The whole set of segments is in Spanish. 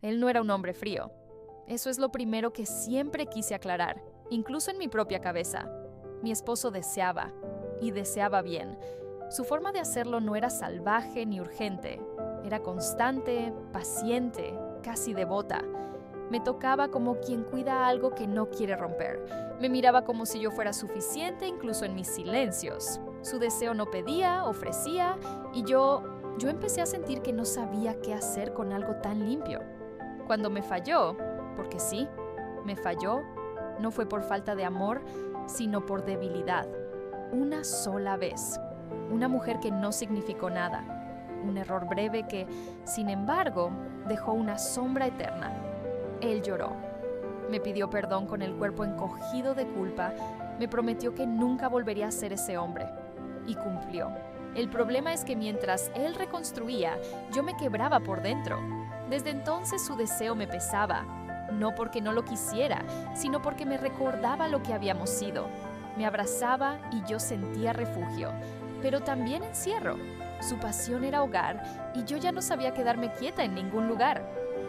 Él no era un hombre frío. Eso es lo primero que siempre quise aclarar, incluso en mi propia cabeza. Mi esposo deseaba, y deseaba bien. Su forma de hacerlo no era salvaje ni urgente. Era constante, paciente, casi devota. Me tocaba como quien cuida algo que no quiere romper. Me miraba como si yo fuera suficiente incluso en mis silencios. Su deseo no pedía, ofrecía, y yo empecé a sentir que no sabía qué hacer con algo tan limpio. Cuando me falló, porque sí, me falló, no fue por falta de amor, sino por debilidad. Una sola vez. Una mujer que no significó nada. Un error breve que, sin embargo, dejó una sombra eterna. Él lloró. Me pidió perdón con el cuerpo encogido de culpa. Me prometió que nunca volvería a ser ese hombre. Y cumplió. El problema es que mientras él reconstruía, yo me quebraba por dentro. Desde entonces su deseo me pesaba. No porque no lo quisiera, sino porque me recordaba lo que habíamos sido. Me abrazaba y yo sentía refugio, pero también encierro. Su pasión era hogar y yo ya no sabía quedarme quieta en ningún lugar.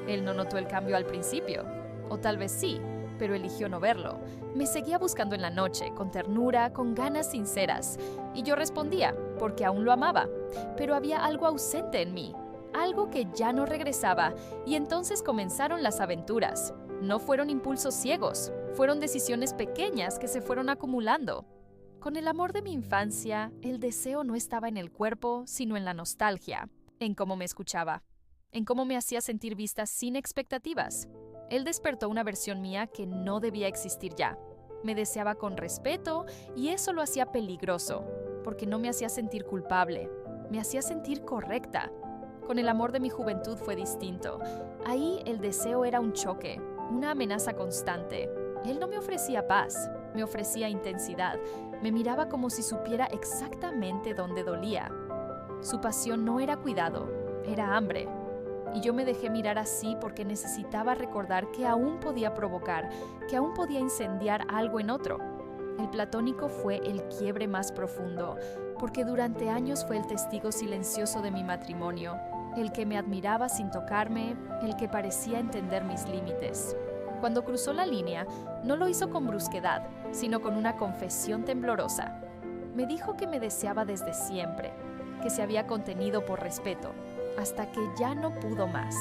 Él no notó el cambio al principio, o tal vez sí, pero eligió no verlo. Me seguía buscando en la noche, con ternura, con ganas sinceras, y yo respondía, porque aún lo amaba, pero había algo ausente en mí, algo que ya no regresaba, y entonces comenzaron las aventuras. No fueron impulsos ciegos, fueron decisiones pequeñas que se fueron acumulando. Con el amor de mi infancia, el deseo no estaba en el cuerpo, sino en la nostalgia, en cómo me escuchaba, en cómo me hacía sentir vista sin expectativas. Él despertó una versión mía que no debía existir ya. Me deseaba con respeto y eso lo hacía peligroso, porque no me hacía sentir culpable, me hacía sentir correcta. Con el amor de mi juventud fue distinto. Ahí el deseo era un choque, una amenaza constante. Él no me ofrecía paz, me ofrecía intensidad. Me miraba como si supiera exactamente dónde dolía. Su pasión no era cuidado, era hambre. Y yo me dejé mirar así porque necesitaba recordar que aún podía provocar, que aún podía incendiar algo en otro. El platónico fue el quiebre más profundo, porque durante años fue el testigo silencioso de mi matrimonio, el que me admiraba sin tocarme, el que parecía entender mis límites. Cuando cruzó la línea, no lo hizo con brusquedad, sino con una confesión temblorosa. Me dijo que me deseaba desde siempre, que se había contenido por respeto, hasta que ya no pudo más.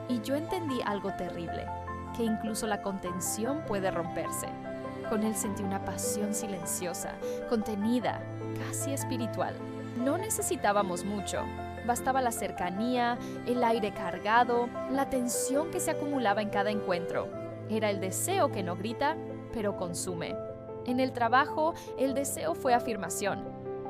Y yo entendí algo terrible, que incluso la contención puede romperse. Con él sentí una pasión silenciosa, contenida, casi espiritual. No necesitábamos mucho. Bastaba la cercanía, el aire cargado, la tensión que se acumulaba en cada encuentro. Era el deseo que no grita, pero consume. En el trabajo, el deseo fue afirmación.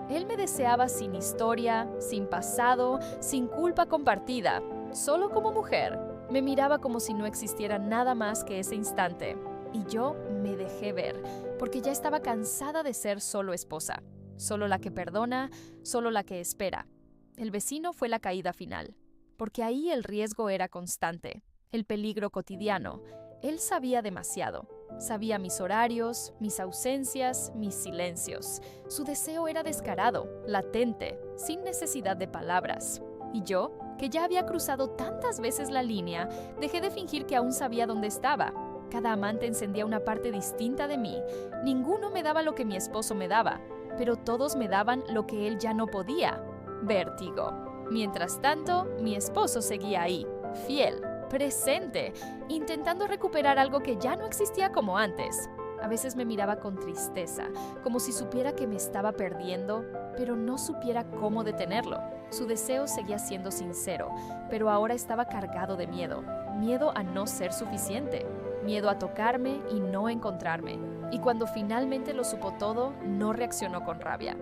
Él me deseaba sin historia, sin pasado, sin culpa compartida, solo como mujer. Me miraba como si no existiera nada más que ese instante. Y yo me dejé ver, porque ya estaba cansada de ser solo esposa, solo la que perdona, solo la que espera. El vecino fue la caída final, porque ahí el riesgo era constante, el peligro cotidiano. Él sabía demasiado. Sabía mis horarios, mis ausencias, mis silencios. Su deseo era descarado, latente, sin necesidad de palabras. Y yo, que ya había cruzado tantas veces la línea, dejé de fingir que aún sabía dónde estaba. Cada amante encendía una parte distinta de mí. Ninguno me daba lo que mi esposo me daba, pero todos me daban lo que él ya no podía. Vértigo. Mientras tanto, mi esposo seguía ahí, fiel, presente, intentando recuperar algo que ya no existía como antes. A veces me miraba con tristeza, como si supiera que me estaba perdiendo, pero no supiera cómo detenerlo. Su deseo seguía siendo sincero, pero ahora estaba cargado de miedo. Miedo a no ser suficiente. Miedo a tocarme y no encontrarme. Y cuando finalmente lo supo todo, no reaccionó con rabia.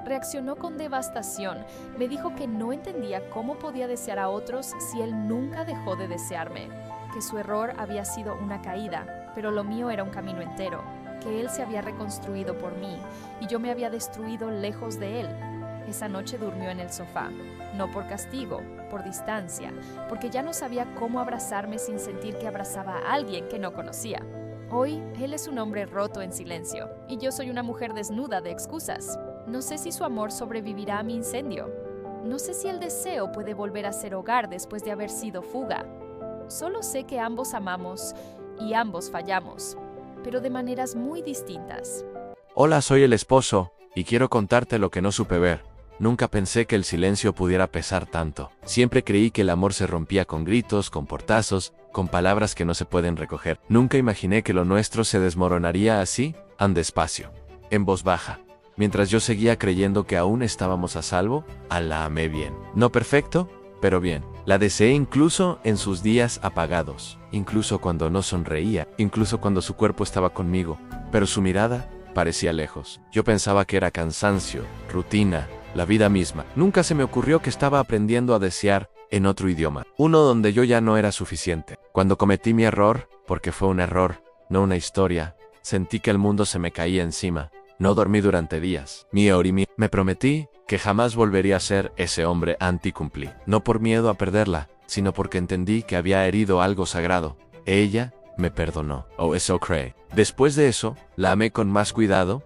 Reaccionó con devastación. Me dijo que no entendía cómo podía desear a otros si él nunca dejó de desearme. Que su error había sido una caída, pero lo mío era un camino entero. Que él se había reconstruido por mí y yo me había destruido lejos de él. Esa noche durmió en el sofá, no por castigo, por distancia, porque ya no sabía cómo abrazarme sin sentir que abrazaba a alguien que no conocía. Hoy, él es un hombre roto en silencio, y yo soy una mujer desnuda de excusas. No sé si su amor sobrevivirá a mi incendio. No sé si el deseo puede volver a ser hogar después de haber sido fuga. Solo sé que ambos amamos y ambos fallamos, pero de maneras muy distintas. Hola, soy el esposo, y quiero contarte lo que no supe ver. Nunca pensé que el silencio pudiera pesar tanto. Siempre creí que el amor se rompía con gritos, con portazos, con palabras que no se pueden recoger. Nunca imaginé que lo nuestro se desmoronaría así, tan despacio, en voz baja. Mientras yo seguía creyendo que aún estábamos a salvo, la amé bien. No perfecto, pero bien. La deseé incluso en sus días apagados, incluso cuando no sonreía, incluso cuando su cuerpo estaba conmigo, pero su mirada parecía lejos. Yo pensaba que era cansancio, rutina, la vida misma. Nunca se me ocurrió que estaba aprendiendo a desear en otro idioma, uno donde yo ya no era suficiente. Cuando cometí mi error, porque fue un error, no una historia, sentí que el mundo se me caía encima. No dormí durante días. Me prometí que jamás volvería a ser ese hombre anticumplí. No por miedo a perderla, sino porque entendí que había herido algo sagrado. Ella me perdonó. Oh, eso cree. Después de eso, la amé con más cuidado,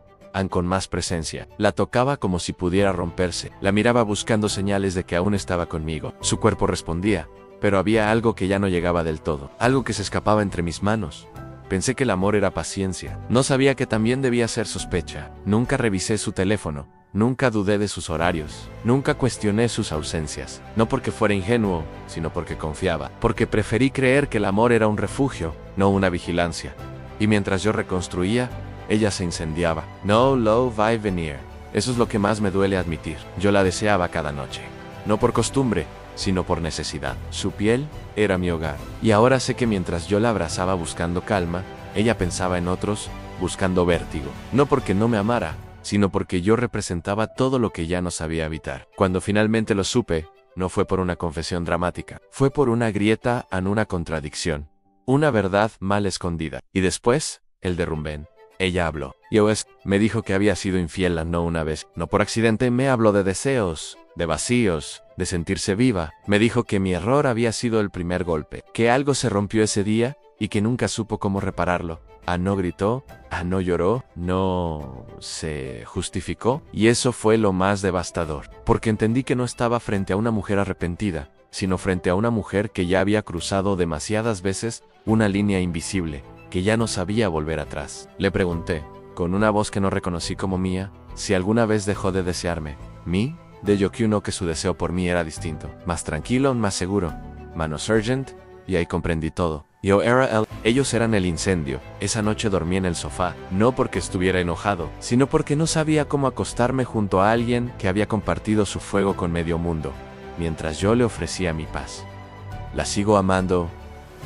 con más presencia. La tocaba como si pudiera romperse. La miraba buscando señales de que aún estaba conmigo. Su cuerpo respondía, pero había algo que ya no llegaba del todo. Algo que se escapaba entre mis manos. Pensé que el amor era paciencia. No sabía que también debía ser sospecha. Nunca revisé su teléfono. Nunca dudé de sus horarios. Nunca cuestioné sus ausencias. No porque fuera ingenuo, sino porque confiaba. Porque preferí creer que el amor era un refugio, no una vigilancia. Y mientras yo reconstruía, ella se incendiaba. No lo va a venir. Eso es lo que más me duele admitir. Yo la deseaba cada noche. No por costumbre, sino por necesidad. Su piel era mi hogar. Y ahora sé que mientras yo la abrazaba buscando calma, ella pensaba en otros, buscando vértigo. No porque no me amara, sino porque yo representaba todo lo que ya no sabía evitar. Cuando finalmente lo supe, no fue por una confesión dramática. Fue por una grieta en una contradicción. Una verdad mal escondida. Y después, el derrumbén. Ella habló. Me dijo que había sido infiel no una vez. No por accidente me habló de deseos, de vacíos, de sentirse viva. Me dijo que mi error había sido el primer golpe, que algo se rompió ese día y que nunca supo cómo repararlo. No gritó, no lloró, no se justificó, y eso fue lo más devastador, porque entendí que no estaba frente a una mujer arrepentida, sino frente a una mujer que ya había cruzado demasiadas veces una línea invisible, que ya no sabía volver atrás. Le pregunté, con una voz que no reconocí como mía, si alguna vez dejó de desearme. ¿Mí? De Yokyuno que su deseo por mí era distinto, más tranquilo, más seguro. Mano Sergeant, y ahí comprendí todo. Ellos eran el incendio. Esa noche dormí en el sofá, no porque estuviera enojado, sino porque no sabía cómo acostarme junto a alguien que había compartido su fuego con medio mundo, mientras yo le ofrecía mi paz. La sigo amando,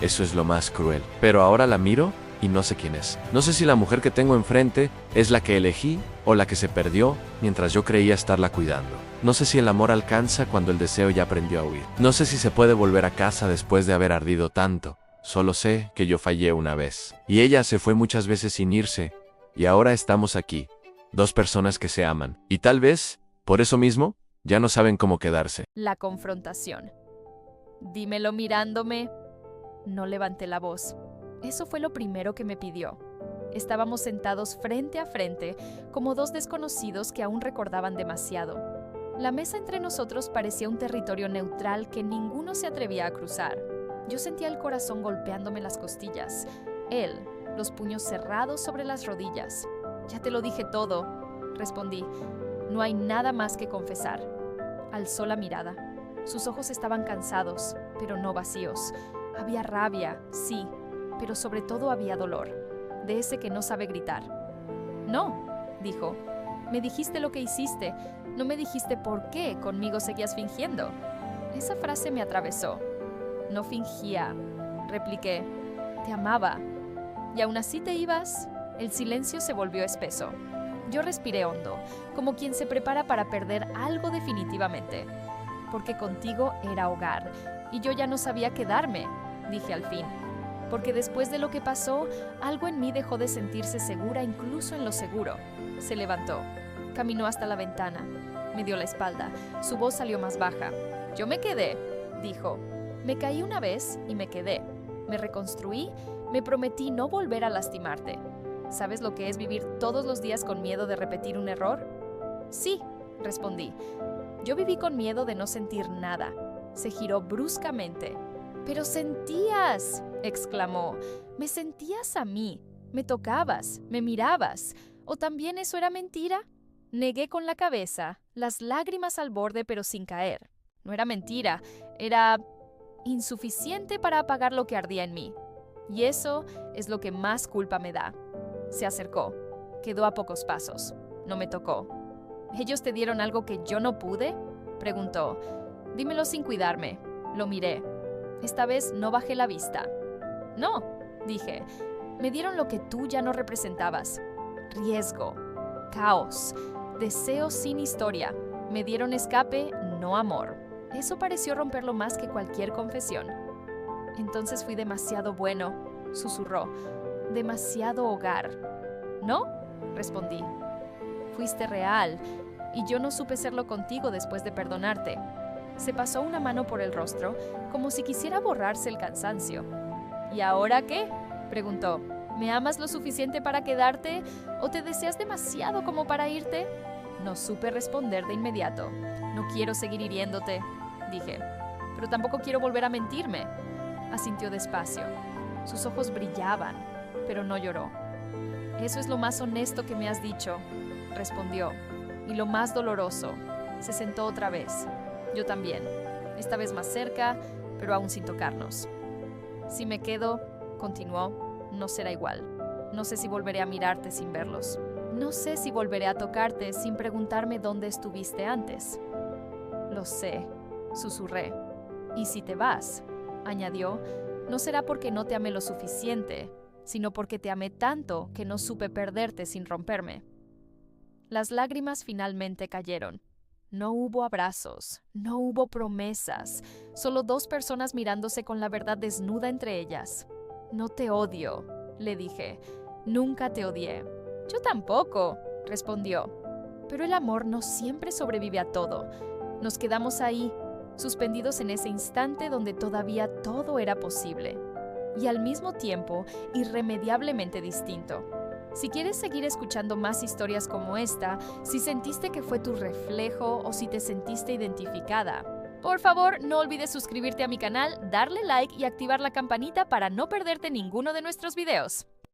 eso es lo más cruel. Pero ahora la miro y no sé quién es. No sé si la mujer que tengo enfrente es la que elegí o la que se perdió mientras yo creía estarla cuidando. No sé si el amor alcanza cuando el deseo ya aprendió a huir. No sé si se puede volver a casa después de haber ardido tanto. Solo sé que yo fallé una vez. Y ella se fue muchas veces sin irse. Y ahora estamos aquí. Dos personas que se aman. Y tal vez, por eso mismo, ya no saben cómo quedarse. La confrontación. Dímelo mirándome. No levanté la voz. Eso fue lo primero que me pidió. Estábamos sentados frente a frente, como dos desconocidos que aún recordaban demasiado. La mesa entre nosotros parecía un territorio neutral que ninguno se atrevía a cruzar. Yo sentía el corazón golpeándome las costillas. Él, los puños cerrados sobre las rodillas. Ya te lo dije todo, respondí. No hay nada más que confesar. Alzó la mirada. Sus ojos estaban cansados, pero no vacíos. Había rabia, sí, pero sobre todo había dolor, de ese que no sabe gritar. No, dijo. Me dijiste lo que hiciste. No me dijiste por qué conmigo seguías fingiendo. Esa frase me atravesó. No fingía, repliqué. Te amaba. ¿Y aún así te ibas? El silencio se volvió espeso. Yo respiré hondo, como quien se prepara para perder algo definitivamente. Porque contigo era hogar, y yo ya no sabía quedarme, dije al fin. Porque después de lo que pasó, algo en mí dejó de sentirse segura incluso en lo seguro. Se levantó. Caminó hasta la ventana. Me dio la espalda. Su voz salió más baja. Yo me quedé, dijo. Me caí una vez y me quedé. Me reconstruí, me prometí no volver a lastimarte. ¿Sabes lo que es vivir todos los días con miedo de repetir un error? Sí, respondí. Yo viví con miedo de no sentir nada. Se giró bruscamente. «Pero sentías», exclamó. «Me sentías a mí, me tocabas, me mirabas. ¿O también eso era mentira?». Negué con la cabeza, las lágrimas al borde pero sin caer. No era mentira, era insuficiente para apagar lo que ardía en mí. Y eso es lo que más culpa me da. Se acercó. Quedó a pocos pasos. No me tocó. «¿Ellos te dieron algo que yo no pude?», preguntó. «Dímelo sin cuidarme». Lo miré. Esta vez no bajé la vista. «No», dije. «Me dieron lo que tú ya no representabas. Riesgo, caos, deseos sin historia. Me dieron escape, no amor». Eso pareció romperlo más que cualquier confesión. «Entonces fui demasiado bueno», susurró. «Demasiado hogar». «No», respondí. «Fuiste real, y yo no supe serlo contigo después de perdonarte». Se pasó una mano por el rostro, como si quisiera borrarse el cansancio. «¿Y ahora qué?», preguntó. «¿Me amas lo suficiente para quedarte o te deseas demasiado como para irte?». No supe responder de inmediato. «No quiero seguir hiriéndote», dije. «Pero tampoco quiero volver a mentirme». Asintió despacio. Sus ojos brillaban, pero no lloró. «Eso es lo más honesto que me has dicho», respondió. «Y lo más doloroso». Se sentó otra vez. Yo también. Esta vez más cerca, pero aún sin tocarnos. «Si me quedo», continuó, «no será igual. No sé si volveré a mirarte sin verlos. No sé si volveré a tocarte sin preguntarme dónde estuviste antes». «Lo sé», susurré. «Y si te vas», añadió, «no será porque no te amé lo suficiente, sino porque te amé tanto que no supe perderte sin romperme». Las lágrimas finalmente cayeron. No hubo abrazos, no hubo promesas, solo dos personas mirándose con la verdad desnuda entre ellas. «No te odio», le dije. «Nunca te odié». «Yo tampoco», respondió. Pero el amor no siempre sobrevive a todo. Nos quedamos ahí, suspendidos en ese instante donde todavía todo era posible. Y al mismo tiempo, irremediablemente distinto. Si quieres seguir escuchando más historias como esta, si sentiste que fue tu reflejo o si te sentiste identificada, por favor, no olvides suscribirte a mi canal, darle like y activar la campanita para no perderte ninguno de nuestros videos.